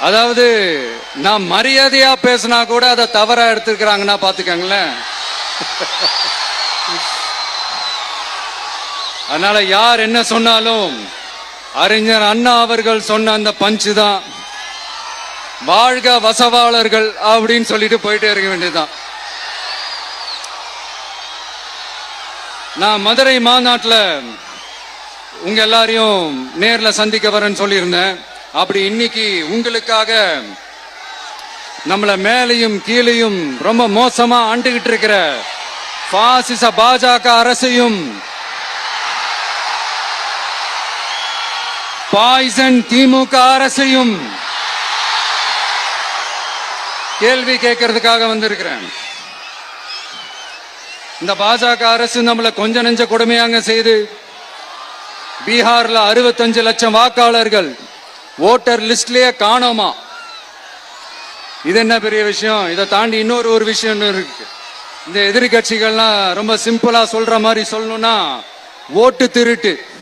அதாவது நான் மரியாதையா பேசினா கூட அதை தவறா எடுத்துக்கிறாங்கன்னா பாத்துக்கங்களேன். அதனால யார் என்ன சொன்னாலும் அறிஞர் அண்ணா அவர்கள் சொன்ன அந்த பஞ்சு தான், வாழ்க வசவாளர்கள் அப்படின்னு சொல்லிட்டு போயிட்டே இருக்க வேண்டியதுதான். நான் மதுரை மாநாட்டில் உங்க எல்லாரையும் நேர்ல சந்திக்க வரேன்னு சொல்லியிருந்தேன். அப்படி இன்னைக்கு உங்களுக்காக நம்மள மேலையும் கீழையும் ரொம்ப மோசமா ஆண்டுகிட்டு இருக்கிற பாசிச பாஜக அரசையும் பாய்சன் திமுக அரசையும் கேள்வி கேட்கறதுக்காக வந்திருக்கிறேன். இந்த பாஜக அரசு நம்மள கொஞ்ச நெஞ்ச கொடுமையாங்க செய்து பீகார்ல 65 லட்சம் வாக்காளர்கள் ஓட்டர் லிஸ்ட்லயே காணோமா. இது என்ன பெரிய விஷயம்? இதை தாண்டி இன்னொரு விஷயம் இருக்கு. இந்த எதிர்கட்சிகள்லாம் ரொம்ப சிம்பிளா சொல்ற மாதிரி சொல்லணும்னா ஓட்டு திருட்டு.